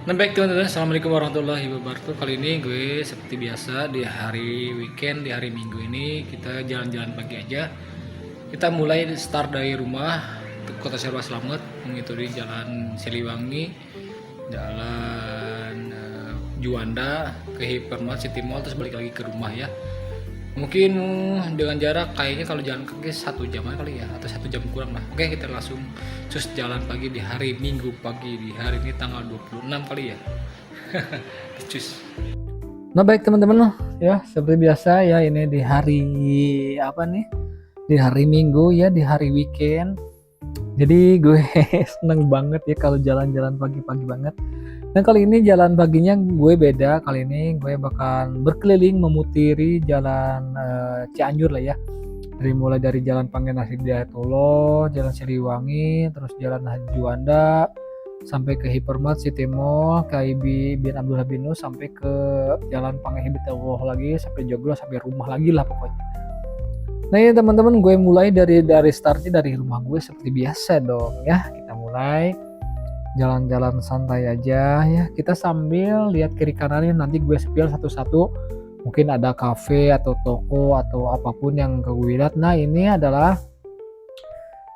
Baik teman-teman, assalamualaikum warahmatullahi wabarakatuh. Kali ini gue seperti biasa di hari weekend, di hari Minggu ini kita jalan-jalan pagi aja. Kita mulai start dari rumah ke Kota Serba Slamet, mengikuti jalan Siliwangi, jalan Juanda ke Hypermart City Mall, terus balik lagi ke rumah ya. Mungkin dengan jarak kayaknya kalau jalan kaki 1 jam kali ya, atau 1 jam kurang lah. Oke, kita langsung cus jalan pagi di hari Minggu pagi, di hari ini tanggal 26 kali ya. Cus. Nah baik teman-teman ya, seperti biasa ya, ini di hari apa nih, di hari Minggu ya, di hari weekend. Jadi gue seneng banget ya kalau jalan-jalan pagi-pagi banget. Dan kali ini jalan paginya gue beda. Kali ini gue bakal berkeliling memutiri jalan Cianjur lah ya. Mulai dari jalan Pangeran Hidayatullah, jalan Siliwangi, terus jalan Haji Juanda, sampai ke Hypermart City Mall, ke IB bin Abdullah bin Nus, sampai ke jalan Pangeran Hidayatullah lagi, sampai Joglo, sampai rumah lagi lah pokoknya. Nah ya teman-teman, gue mulai dari startnya dari rumah gue seperti biasa dong ya. Kita mulai jalan-jalan santai aja ya, kita sambil lihat kiri kanannya, nanti gue spill satu-satu, mungkin ada kafe atau toko atau apapun yang gue lihat. Nah ini adalah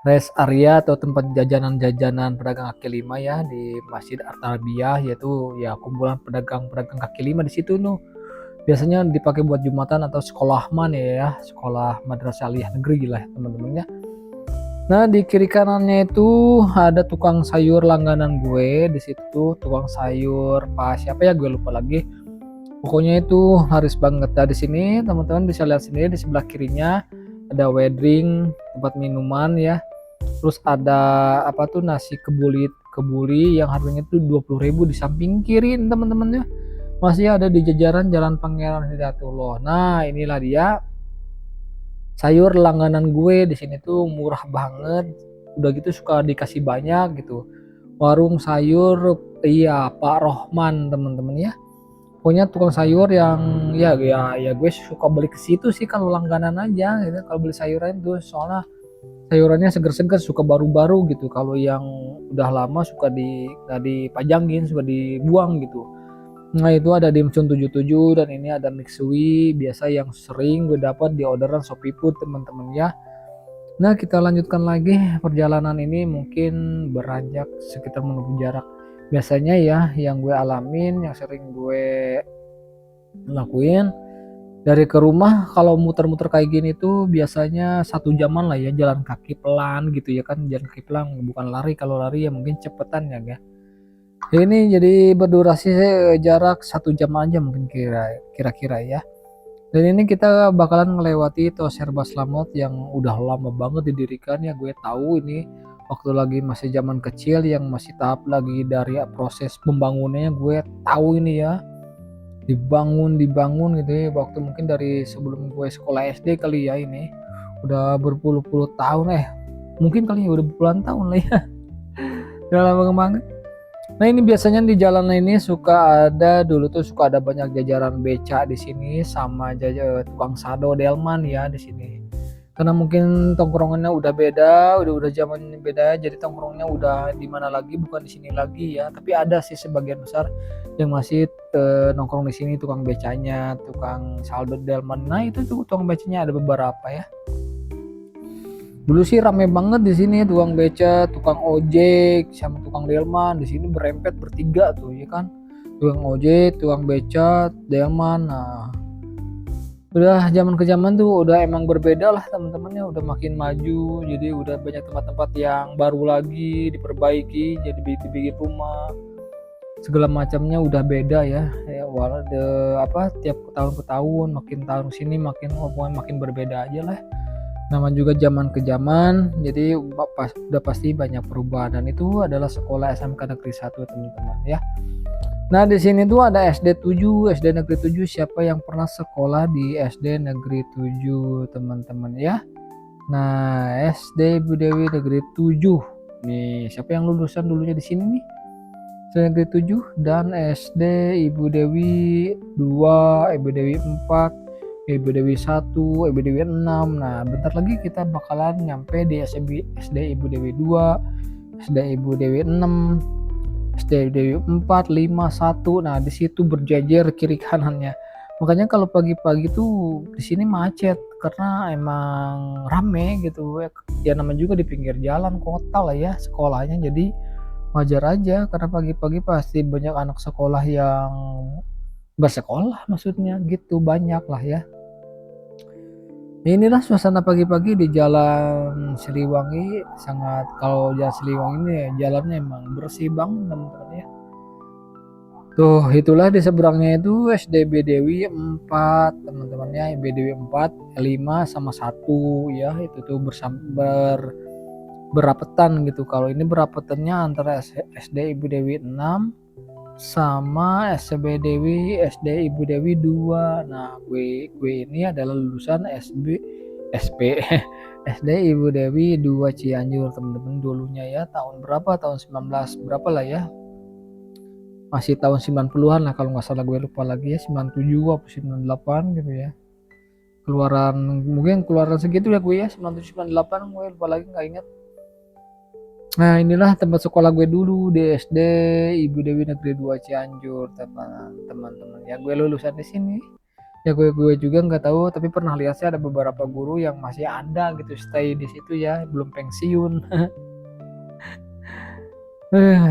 rest area atau tempat jajanan-jajanan pedagang kaki lima ya di Masjid Artabiyah, yaitu ya kumpulan pedagang-pedagang kaki lima di situ tuh. Biasanya dipakai buat Jumatan atau sekolah mana ya, sekolah madrasah aliyah negeri lah teman-teman ya. Nah di kiri kanannya itu ada tukang sayur langganan gue di situ, tukang sayur Pak siapa ya, gue lupa lagi. Pokoknya itu laris banget. Nah di sini teman-teman bisa lihat sendiri di sebelah kirinya ada wedding tempat minuman ya. Terus ada apa tuh, nasi kebuli yang harganya tuh 20.000 di samping kiri teman-teman ya. Masih ada di jajaran Jalan Pangeran Hidayatullah. Nah inilah dia sayur langganan gue di sini tuh, murah banget. Udah gitu suka dikasih banyak gitu. Warung sayur iya Pak Rohman teman-teman ya. Pokoknya tukang sayur yang ya gue suka beli ke situ sih kalau langganan aja gitu. Kalau beli sayuran tuh soalnya sayurannya seger-seger, suka baru-baru gitu. Kalau yang udah lama suka nggak dipajangin, suka dibuang gitu. Nah itu ada dimsum 77 dan ini ada mixui biasa yang sering gue dapat di orderan Shopee Food teman-teman ya. Nah kita lanjutkan lagi perjalanan ini, mungkin beranjak sekitar menempuh jarak. Biasanya ya yang gue alamin, yang sering gue lakuin dari ke rumah kalau muter-muter kayak gini tuh biasanya 1 jaman lah ya, jalan kaki pelan gitu ya kan, jalan kaki pelan bukan lari. Kalau lari ya mungkin cepetan ya guys. Ini jadi berdurasi jarak 1 jam aja mungkin kira-kira ya. Dan ini kita bakalan melewati Tol Serba Slamet yang udah lama banget didirikan ya. Gue tahu ini waktu lagi masih zaman kecil yang masih tahap lagi dari proses pembangunannya, gue tahu ini ya. Dibangun gitu ya, waktu mungkin dari sebelum gue sekolah SD kali ya. Ini udah berpuluh-puluh tahun mungkin kali ya udah puluhan tahun lah ya. Udah lama banget. Nah ini biasanya di jalan ini suka ada, dulu tuh suka ada banyak jajaran beca di sini sama tukang sado delman ya di sini. Karena mungkin tongkrongannya udah beda, udah zaman beda, jadi tongkrongnya udah di mana lagi, bukan di sini lagi ya. Tapi ada sih sebagian besar yang masih nongkrong di sini, tukang becanya, tukang saldo delman. Nah itu tuh tukang becanya ada beberapa ya. Dulu sih rame banget di sini, tukang beca, tukang ojek, sama tukang delman di sini berempet bertiga tuh ya kan. Tukang ojek, tukang beca, delman. Nah, udah zaman ke zaman tuh udah emang berbeda lah teman-temannya, udah makin maju. Jadi udah banyak tempat-tempat yang baru lagi diperbaiki, jadi dibikin rumah. Segala macamnya udah beda ya. Ya tiap tahun ke tahun, makin tahun sini makin berbeda aja lah. Nama juga zaman ke zaman, jadi udah pasti banyak perubahan. Dan itu adalah sekolah SMK Negeri 1 teman-teman ya. Nah di sini tuh ada SD 7, SD Negeri 7. Siapa yang pernah sekolah di SD Negeri 7 teman-teman ya? Nah SD Ibu Dewi Negeri 7 nih, siapa yang lulusan dulunya di sini nih? SD Negeri 7 dan SD Ibu Dewi 2, Ibu Dewi 4, Ibu Dewi 1, Ibu Dewi 6. Nah bentar lagi kita bakalan nyampe di SD Ibu Dewi 2, SD Ibu Dewi 6, SD Dewi 4, 5, 1. Nah, di situ berjejer kiri kanannya. Makanya kalau pagi-pagi tuh di sini macet karena emang rame gitu. Ya namanya juga di pinggir jalan kota lah ya sekolahnya. Jadi wajar aja karena pagi-pagi pasti banyak anak sekolah yang bersekolah maksudnya gitu, banyak lah ya. Inilah suasana pagi-pagi di Jalan Siliwangi. Sangat, kalau Jalan Siliwangi ini ya, jalannya emang bersih banget teman-teman ya. Tuh itulah di seberangnya itu SD Dewi 4 teman-teman ya, BDW 4, 5 sama 1 ya, itu tuh berapetan gitu. Kalau ini berapetannya antara SD Ibu Dewi 6 sama SB Dewi SD Ibu Dewi 2. Nah, gue ini adalah lulusan SP SD Ibu Dewi 2 Cianjur teman-teman dulunya ya. Tahun berapa? Tahun 19 berapa lah ya? Masih tahun 90-an lah kalau nggak salah, gue lupa lagi ya, 97 atau 98 gitu ya. Mungkin keluaran segitu ya gue ya, 97 98 gue lupa lagi, nggak ingat. Nah, inilah tempat sekolah gue dulu di SD Ibu Dewi Negeri 2 Cianjur teman-teman ya. Gue lulusan di sini ya. Gue juga nggak tahu, tapi pernah lihat sih ada beberapa guru yang masih ada gitu, stay di situ ya, belum pensiun.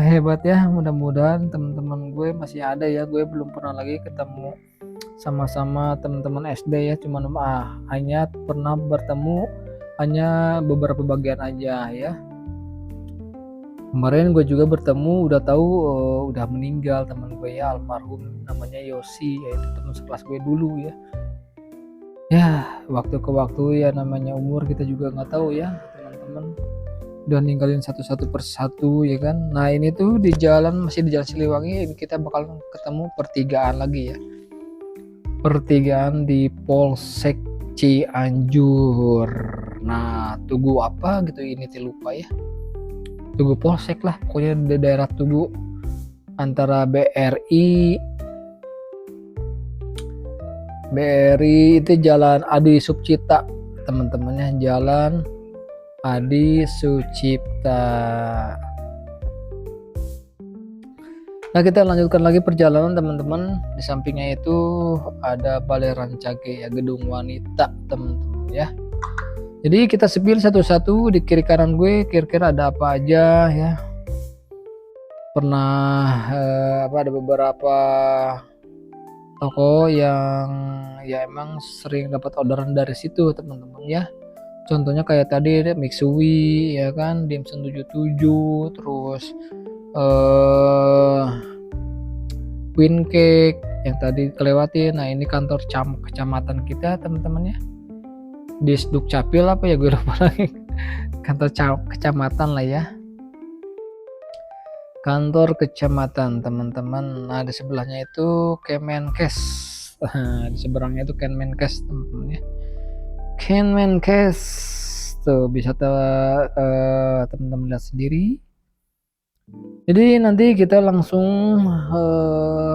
Hebat ya, mudah-mudahan teman-teman gue masih ada ya. Gue belum pernah lagi ketemu sama-sama teman-teman SD ya, cuman hanya pernah bertemu hanya beberapa bagian aja ya. Kemarin gue juga bertemu, udah tahu udah meninggal teman gue ya, almarhum, namanya Yosi ya, itu teman sekelas gue dulu ya. Ya waktu ke waktu ya, namanya umur kita juga nggak tahu ya teman-teman, udah ninggalin satu-satu persatu ya kan. Nah ini tuh di jalan, masih di Jalan Siliwangi, ini kita bakal ketemu pertigaan lagi ya, pertigaan di Polsek Cianjur. Nah Tugu apa gitu ini lupa ya, Tugu Polsek lah pokoknya, di daerah Tugu antara BRI itu Jalan Adi Sucipta teman-temannya, Jalan Adi Sucipta. Nah kita lanjutkan lagi perjalanan teman-teman. Di sampingnya itu ada Balai Rancage ya, gedung wanita teman-teman ya. Jadi kita sepil satu-satu. Di kiri kanan gue kira-kira ada apa aja ya. Pernah ada beberapa toko yang ya emang sering dapat orderan dari situ teman-teman ya. Contohnya kayak tadi Mixui ya kan, Dimsum 77, terus Queen Cake yang tadi kelewati. Nah ini kantor kecamatan kita teman-teman ya, di Dukcapil apa ya gue lupa lagi, kantor kecamatan lah ya, kantor kecamatan teman-teman. Nah di sebelahnya itu Kemenkes, di seberangnya itu Kemenkes teman-teman ya, Kemenkes tuh bisa teman-teman lihat sendiri. Jadi nanti kita langsung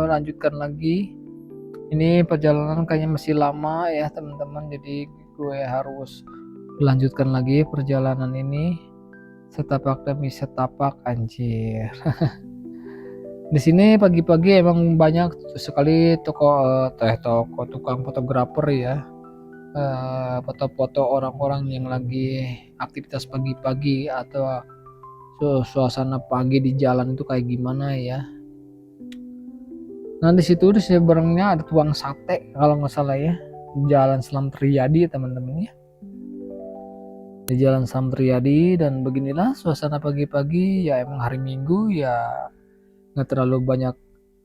lanjutkan lagi. Ini perjalanan kayaknya masih lama ya teman-teman, jadi gue harus lanjutkan lagi perjalanan ini setapak demi setapak, anjir. Di sini pagi-pagi emang banyak sekali toko tukang fotografer ya, foto-foto orang-orang yang lagi aktivitas pagi-pagi atau suasana pagi di jalan itu kayak gimana ya. Nah di situ di seberangnya ada tukang sate kalau nggak salah ya, Jalan Selamat Riyadi teman-teman ya, di Jalan Selamat Riyadi. Dan beginilah suasana pagi-pagi ya, emang hari Minggu ya, nggak terlalu banyak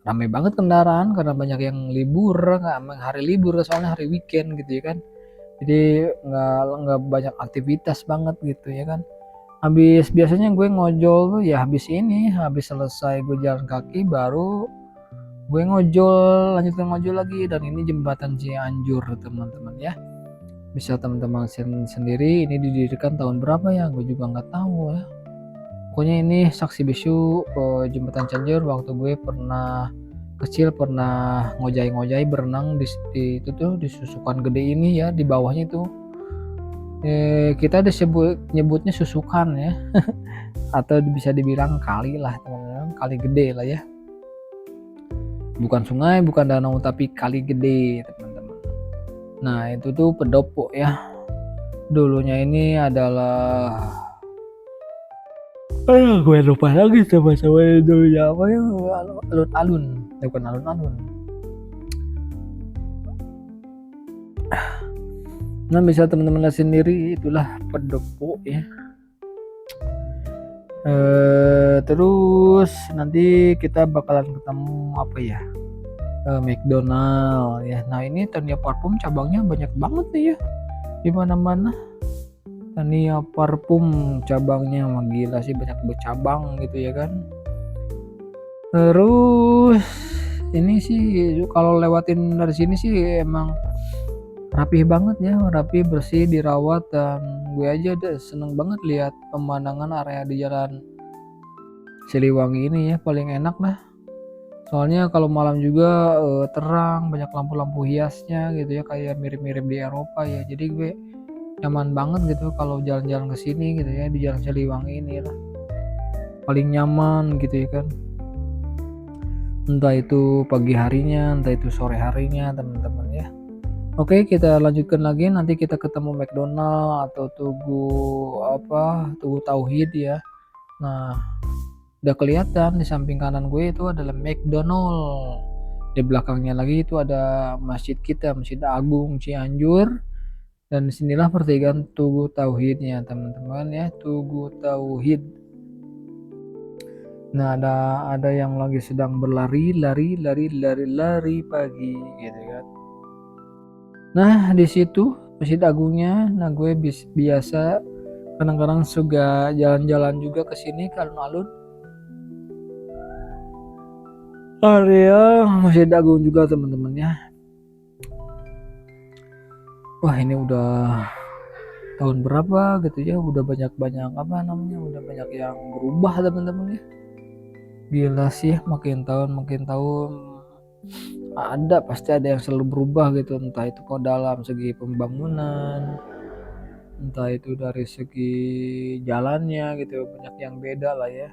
ramai banget kendaraan karena banyak yang libur, nggak emang hari libur soalnya hari weekend gitu ya kan, jadi nggak banyak aktivitas banget gitu ya kan. Biasanya gue ngojol tuh ya habis selesai gue jalan kaki baru gue lanjutkan ngojol lagi. Dan ini jembatan Cianjur teman-teman ya, bisa teman-teman sendiri ini didirikan tahun berapa ya, gue juga nggak tahu ya. Pokoknya ini saksi bisu jembatan Cianjur. Waktu gue pernah kecil pernah ngojai berenang di itu tuh, di Susukan Gede ini ya, di bawahnya itu kita nyebutnya susukan ya atau bisa dibilang kali lah teman-teman. kali gede lah ya. Bukan sungai, bukan danau, tapi kali gede teman-teman. Nah itu tuh pendopo ya. Dulunya ini adalah gue lupa lagi sama-sama dulunya apa ya, alun-alun, bukan alun-alun. Nah bisa teman-teman lihat sendiri, itulah pendopo ya. Terus nanti kita bakalan ketemu apa ya, McDonald ya. Nah ini Tania Parfum cabangnya banyak banget nih ya, di mana-mana. Tania Parfum cabangnya mah gila sih, banyak bercabang gitu ya kan. Terus ini sih kalau lewatin dari sini sih emang rapih banget ya, rapi, bersih, dirawat, dan gue aja deh seneng banget lihat pemandangan area di jalan Siliwangi ini ya, paling enak lah. Soalnya kalau malam juga terang, banyak lampu-lampu hiasnya gitu ya, kayak mirip-mirip di Eropa ya. Jadi gue nyaman banget gitu kalau jalan-jalan ke sini gitu ya, di jalan Siliwangi ini lah. Paling nyaman gitu ya kan. Entah itu pagi harinya, entah itu sore harinya teman-teman ya. Oke, kita lanjutkan lagi, nanti kita ketemu McDonald atau Tugu Tauhid ya. Nah, udah kelihatan di samping kanan gue itu adalah McDonald. Di belakangnya lagi itu ada masjid kita, Masjid Agung Cianjur. Dan disinilah pertigaan Tugu Tauhidnya teman-teman ya, Tugu Tauhid. Nah ada yang lagi sedang berlari pagi gitu kan. Nah di situ Masjid Agungnya. Nah gue biasa kadang-kadang suka jalan-jalan juga ke sini ke alun-alun. Area Masjid Agung juga teman-teman ya. Wah ini udah tahun berapa gitu ya, udah banyak udah banyak yang berubah teman-teman ya. Gila sih, makin tahun pasti ada yang selalu berubah gitu, entah itu kok dalam segi pembangunan, entah itu dari segi jalannya gitu, banyak yang beda lah ya.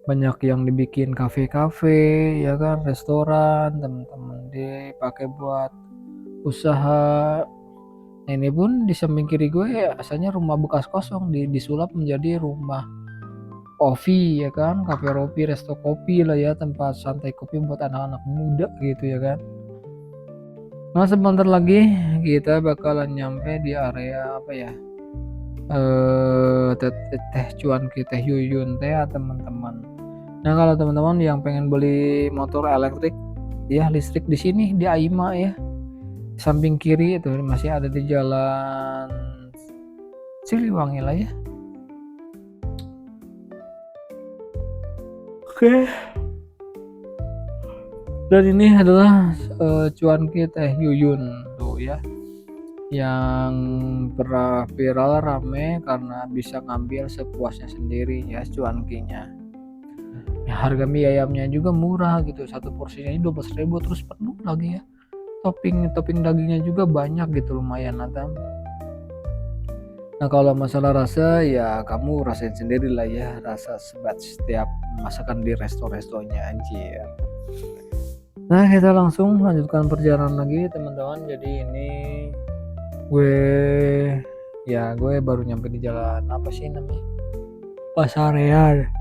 Banyak yang dibikin kafe-kafe ya kan, restoran teman-teman, dipakai buat usaha. Nah, ini pun di samping kiri gue asalnya rumah bekas kosong disulap menjadi rumah kopi ya kan, kafe kopi, resto kopi lah ya, tempat santai kopi buat anak-anak muda gitu ya kan. Nah sebentar lagi kita bakalan nyampe di area apa ya, teh cuanki, teh yuyun teh ya teman-teman. Nah kalau teman-teman yang pengen beli motor elektrik ya, listrik, di sini di Aima ya, samping kiri itu masih ada di jalan Siliwangi lah ya. Oke. Dan ini adalah cuanki teh yuyun tuh ya, yang viral rame karena bisa ngambil sepuasnya sendiri ya cuankinya. Ya, harga mie ayamnya juga murah gitu, satu porsinya 12.000 terus penuh lagi ya. Topping dagingnya juga banyak gitu, lumayan Natam. Nah kalau masalah rasa ya kamu rasain sendiri lah ya, rasa sebat setiap masakan di resto-restonya anjir. Nah kita langsung lanjutkan perjalanan lagi teman-teman. Jadi ini gue baru nyampe di jalan apa sih namanya, Pasarean.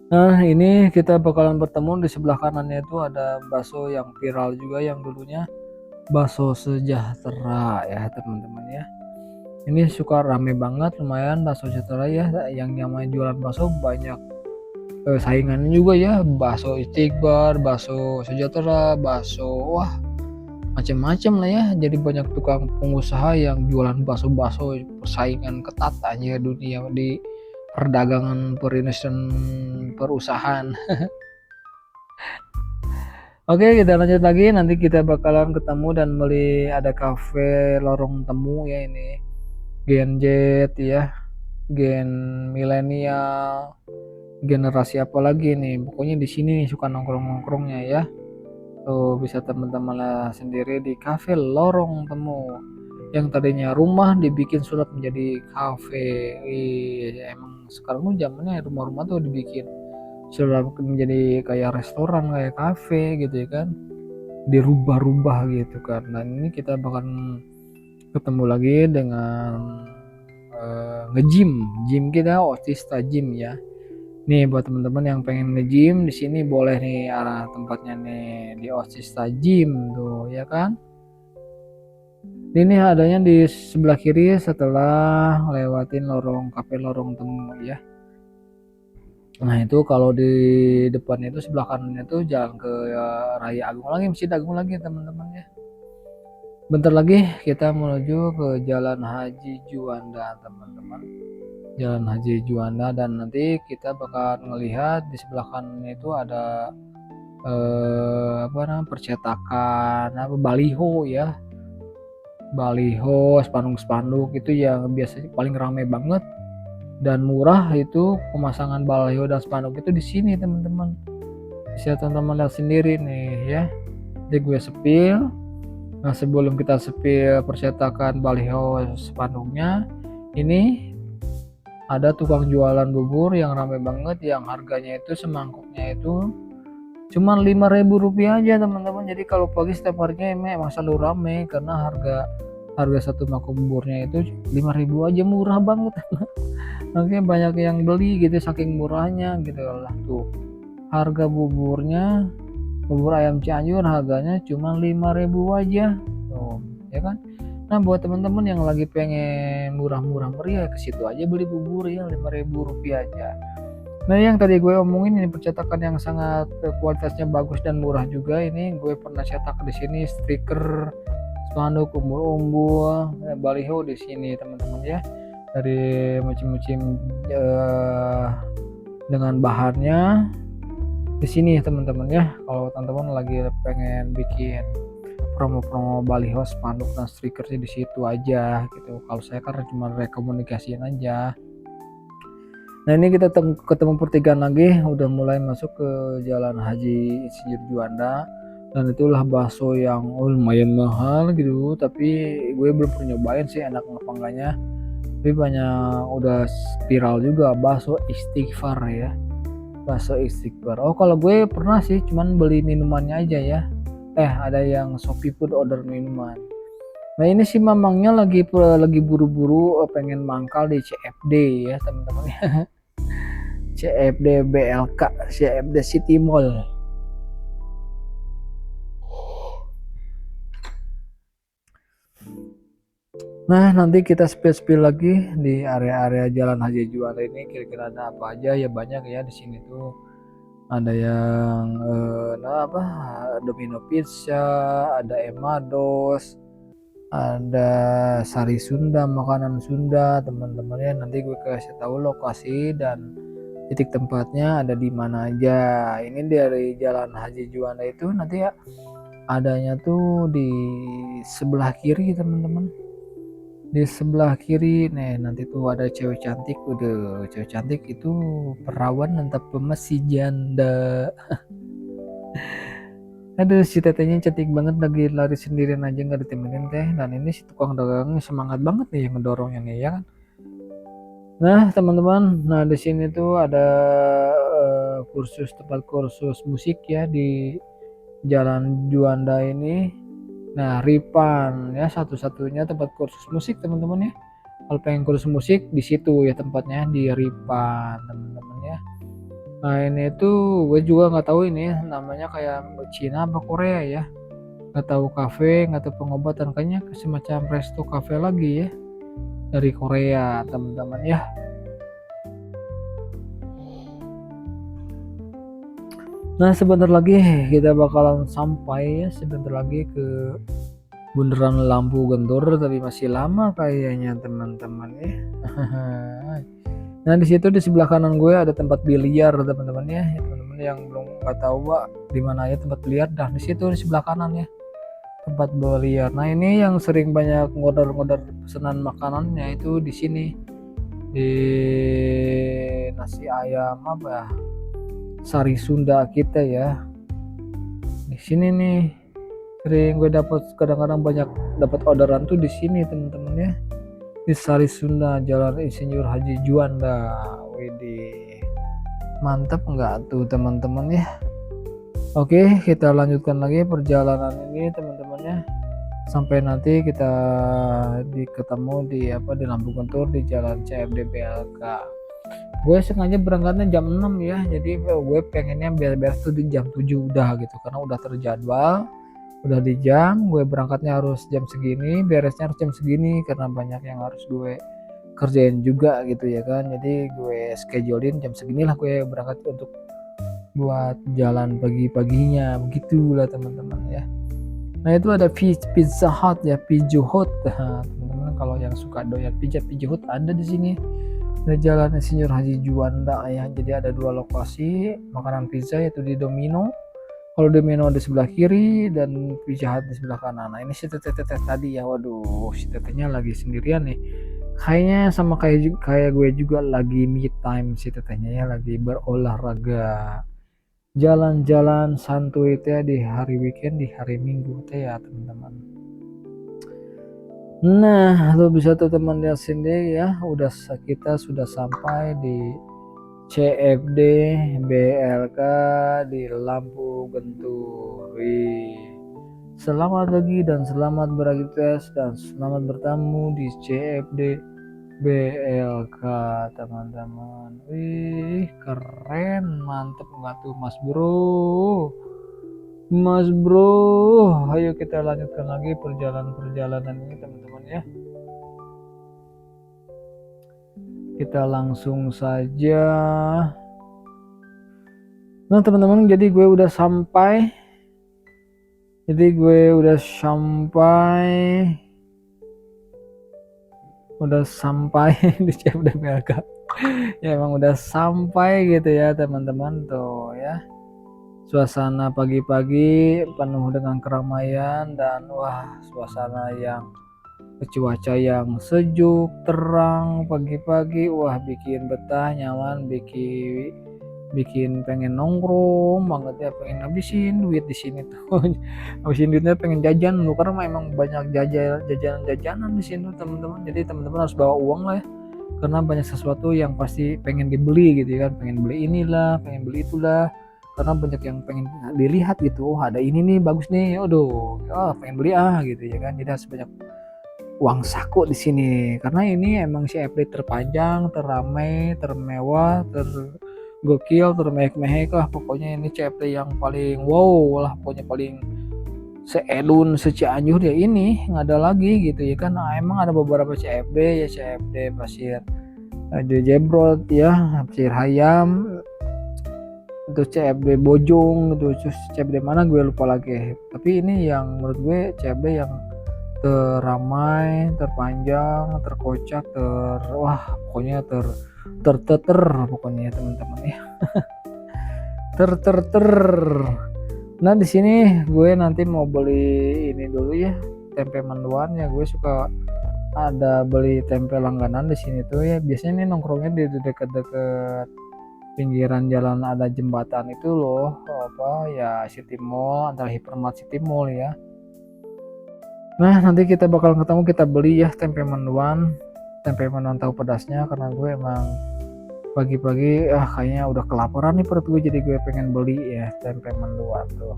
Nah ini kita bakalan bertemu, di sebelah kanannya itu ada bakso yang viral juga, yang dulunya bakso sejahtera ya teman-teman ya. Ini suka rame banget, lumayan bakso sejahtera ya, yang namanya jualan bakso banyak saingannya juga ya, bakso Istighbar, bakso sejahtera, bakso wah macam-macam lah ya. Jadi banyak tukang pengusaha yang jualan bakso, persaingan ketat aja dunia di perdagangan, perusahaan. Oke kita lanjut lagi, nanti kita bakalan ketemu dan beli, ada cafe lorong temu ya, ini Gen Z ya, gen milenial, generasi apa lagi nih, pokoknya di sini nih suka nongkrongnya ya. Tuh bisa teman-teman lah sendiri di cafe lorong temu. yang tadinya rumah dibikin sulap menjadi kafe. Emang sekarang tuh zamannya rumah-rumah tuh dibikin sulap menjadi kayak restoran, kayak kafe gitu ya kan, dirubah-rubah gitu kan. Dan ini kita bakal ketemu lagi dengan nge-gym, gym kita Otista Gym ya. Nih buat teman-teman yang pengen nge-gym di sini boleh nih, arah tempatnya nih di Otista Gym tuh ya kan. Ini adanya di sebelah kiri setelah lewatin lorong kafe lorong temu ya. Nah itu kalau di depan itu sebelah kanannya tuh jalan ke Raya Agung lagi, Masjid Agung lagi teman-teman ya. Bentar lagi kita menuju ke Jalan Haji Juanda teman-teman. Jalan Haji Juanda, dan nanti kita bakal ngelihat di sebelah kanannya itu ada apa namanya, percetakan apa baliho ya. Baliho, spanduk-spanduk itu yang biasanya paling ramai banget dan murah itu pemasangan baliho dan spanduk itu di sini teman-teman. Bisa teman-teman lihat sendiri nih ya. Jadi gue sepil. Nah sebelum kita sepil percetakan baliho spanduknya, ini ada tukang jualan bubur yang ramai banget, yang harganya itu semangkuknya itu cuman Rp5.000 aja teman-teman. Jadi kalau pagi setiap harinya emang selalu rame karena harga satu mangkok buburnya itu 5.000 aja, murah banget. Makanya banyak yang beli gitu saking murahnya gitu lah. Tuh harga buburnya, bubur ayam Cianjur harganya cuma 5.000 aja tuh ya kan. Nah buat teman-teman yang lagi pengen murah-murah meriah, ke situ aja beli bubur ya, Rp5.000 aja. Nah yang tadi gue omongin ini percetakan yang sangat kualitasnya bagus dan murah juga. Ini gue pernah cetak di sini stiker, spanduk, umbul-umbul, baliho di sini teman-teman ya. Dari macam-macam dengan bahannya di sini teman-teman ya. Kalau teman-teman lagi pengen bikin promo-promo baliho, spanduk dan stikernya di situ aja gitu. Kalau saya kan cuma rekomunikasiin aja. Nah ini kita ketemu pertigaan lagi, udah mulai masuk ke Jalan Haji Insinyur Juanda, dan itulah bakso yang lumayan mahal gitu, tapi gue belum pernah nyobain sih enak apa enggaknya. Tapi banyak udah viral juga bakso istighfar ya, bakso istighfar. Oh kalau gue pernah sih, cuman beli minumannya aja ya. Ada yang Shopee Food order minuman. Nah ini si mamangnya lagi buru-buru pengen mangkal di CFD ya teman-teman ya. CFD BLK, CFD City Mall. Nah nanti kita spill lagi di area-area Jalan Haji Juanda ini, kira-kira ada apa aja ya. Banyak ya di sini tuh, ada yang Domino Pizza, ada Emados, ada Sari Sunda, makanan Sunda teman-teman ya. Nanti gue kasih tahu lokasi dan titik tempatnya ada di mana aja. Ini dari Jalan Haji Juanda itu nanti ya adanya tuh di sebelah kiri teman-teman. Di sebelah kiri nih nanti tuh ada cewek cantik. Udah cewek cantik itu perawan dan masih janda. Aduh si tetenya cantik banget, lagi lari sendirian aja nggak ditemenin teh. Dan ini si tukang dagangnya semangat banget nih yang ngedorongnya nih ya kan. Nah teman-teman, nah di sini tuh ada tempat kursus musik ya di Jalan Juanda ini. Nah Ripan ya satu-satunya tempat kursus musik teman-teman ya. Kalau pengen kursus musik di situ ya tempatnya, di Ripan teman-teman ya. Nah ini tuh gue juga nggak tahu ini namanya kayak Cina apa Korea ya. Nggak tahu kafe, nggak tahu pengobatan, kayaknya semacam resto cafe lagi ya. Dari Korea teman-teman ya. Nah sebentar lagi kita bakalan sampai ya, sebentar lagi ke bundaran Lampu Gentur, tapi masih lama kayaknya teman-teman ya. Nah di situ di sebelah kanan gue ada tempat biliar teman-teman ya. Teman-teman yang belum nggak tahu di mana ya tempat biliar, dah di situ di sebelah kanan ya tempat biliar. Nah ini yang sering banyak ngorder pesanan makanannya itu di sini, di nasi ayam Sari Sunda kita ya. Di sini nih Sering gue dapat kadang-kadang banyak dapat orderan tuh di sini teman-teman ya. Di Sari Sunda, Jalan Insinyur Haji Juanda. Widih. Mantap nggak tuh teman-teman ya. Oke, kita lanjutkan lagi perjalanan ini teman-teman ya. Sampai nanti kita ketemu di Lampu Kentur di Jalan CFD BLK. Gue sengaja berangkatnya jam 6 ya. Jadi gue pengennya beres tuh di jam 7 udah gitu karena udah terjadwal. Udah di jam, gue berangkatnya harus jam segini, beresnya harus jam segini karena banyak yang harus gue kerjain juga gitu ya kan. Jadi gue schedulein jam segini lah gue berangkat untuk buat jalan pagi-paginya, begitulah teman-teman ya. Nah itu ada Pizza Hut ya, Pizza Hut. Nah, teman-teman kalau yang suka doyan Pizza Hut ada di sini. Di Jalan Insinyur Haji Juanda ya. Jadi ada dua lokasi makanan pizza yaitu di Domino. Kalau Domino di sebelah kiri dan Pizza Hut di sebelah kanan. Nah ini si teteh tadi ya, waduh si tetehnya lagi sendirian nih. Kayaknya sama kayak gue juga lagi me time si tetehnya ya, lagi berolahraga. Jalan-jalan santuy teh di hari weekend, di hari Minggu teh ya teman-teman. Nah, lo bisa tuh teman lihat sendiri ya, kita sudah sampai di CFD BLK di Lampu Gentur. Selamat pagi dan selamat beraktivitas dan selamat bertemu di CFD BLK teman-teman. Wih, keren, mantep nggak tuh Mas Bro? Mas Bro, ayo kita lanjutkan lagi perjalanan ini teman-teman ya. Kita langsung saja. Nah teman-teman, jadi gue udah sampai di CFD BLK. Ya emang udah sampai gitu ya teman-teman tuh ya. Suasana pagi-pagi penuh dengan keramaian dan wah suasana yang cuaca yang sejuk, terang pagi-pagi, wah bikin betah, nyaman, bikin pengen nongkrong banget ya, pengen habisin duit di sini tuh. Habisin duitnya pengen jajan lu karena memang banyak jajanan di sini tuh teman-teman. Jadi teman-teman harus bawa uang lah ya. Karena banyak sesuatu yang pasti pengen dibeli gitu kan, pengen beli inilah, pengen beli itulah. Karena banyak yang pengen dilihat gitu, oh ada ini nih bagus nih, aduh, pengen beli gitu ya kan. Jadi harus banyak uang saku di sini karena ini emang CFD terpanjang, terramai, termewah, tergokil, termehek-mehek lah pokoknya. Ini CFD yang paling wow lah pokoknya, paling seedun Cianjur ya, ini nggak ada lagi gitu ya kan. Nah, emang ada beberapa CFD ya, CFD Pasir Jebrot ya, Pasir Hayam, itu CFD Bojong gitu, terus CFD mana gue lupa lagi. Tapi ini yang menurut gue CFD yang terramai, terpanjang, terkocak, wah pokoknya terteter pokoknya ya teman-teman ya. ter. Nah di sini gue nanti mau beli ini dulu ya, tempe mendoan ya. Gue suka ada beli tempe langganan di sini tuh ya. Biasanya ini nongkrongnya di dekat-dekat pinggiran jalan, ada jembatan itu loh, apa ya, City Mall, antara Hypermart City Mall ya. Nah nanti kita bakal ketemu, kita beli ya tempe mendoan tahu pedasnya, karena gue emang pagi-pagi kayaknya udah kelaparan nih perut gue, jadi gue pengen beli ya tempe mendoan tuh.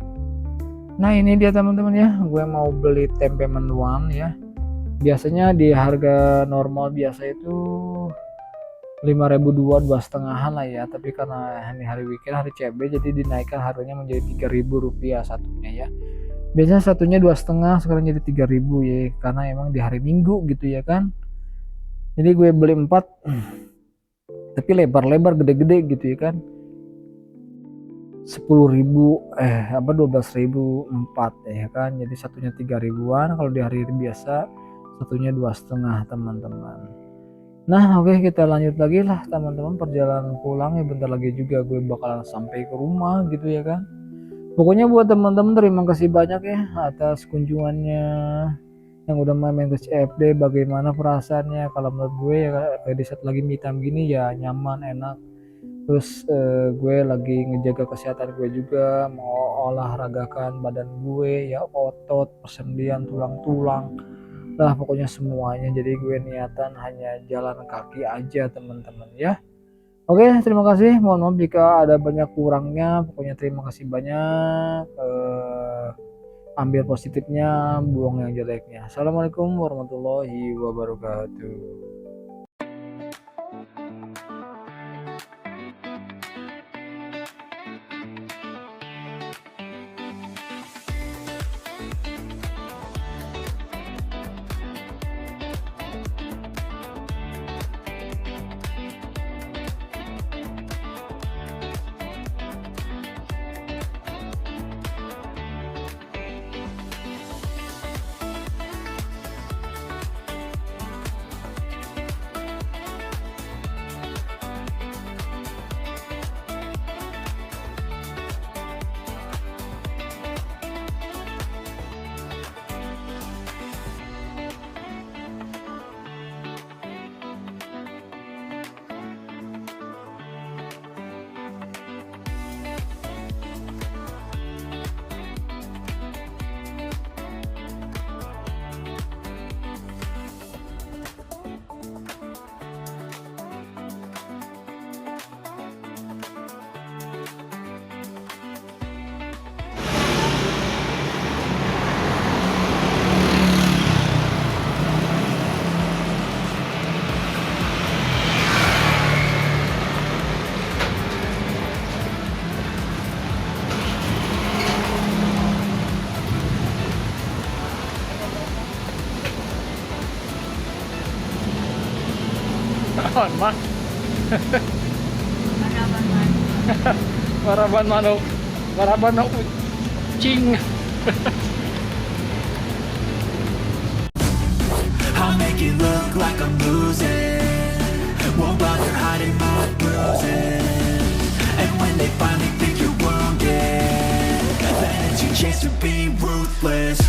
Nah ini dia teman-teman ya, gue mau beli tempe mendoan ya. Biasanya di harga normal biasa itu 5.000 dua setengahan lah ya, tapi karena ini hari weekend, hari CFD, jadi dinaikkan harganya menjadi 3.000 rupiah satunya ya. Biasanya satunya 2,5, sekarang jadi 3.000 ya, karena emang di hari Minggu gitu ya kan. Jadi gue beli 4 tapi lebar-lebar, gede-gede gitu ya kan. 10.000 12.000 4 ya kan, jadi satunya 3.000-an. Kalau di hari biasa satunya 2,5 teman-teman. Nah oke, kita lanjut lagi lah teman-teman perjalanan pulang ya. Bentar lagi juga gue bakalan sampai ke rumah gitu ya kan. Pokoknya buat teman-teman terima kasih banyak ya atas kunjungannya yang udah main ke CFD. Bagaimana perasaannya? Kalau menurut gue ya di saat lagi me time gini ya nyaman, enak. Terus gue lagi ngejaga kesehatan gue juga, mau olahragakan badan gue ya, otot, persendian, tulang-tulang, lah pokoknya semuanya. Jadi gue niatan hanya jalan kaki aja teman-teman ya. Oke, terima kasih. Mohon maaf jika ada banyak kurangnya. Pokoknya terima kasih banyak. Ambil positifnya, buang yang jeleknya. Assalamualaikum warahmatullahi wabarakatuh. Naon mah? Maraban manuk. Maraban manuk kucing. I'll make it look like I'm losing. Won't bother hiding my bruises. And when they finally think you're wounded, then it's your chance to be ruthless.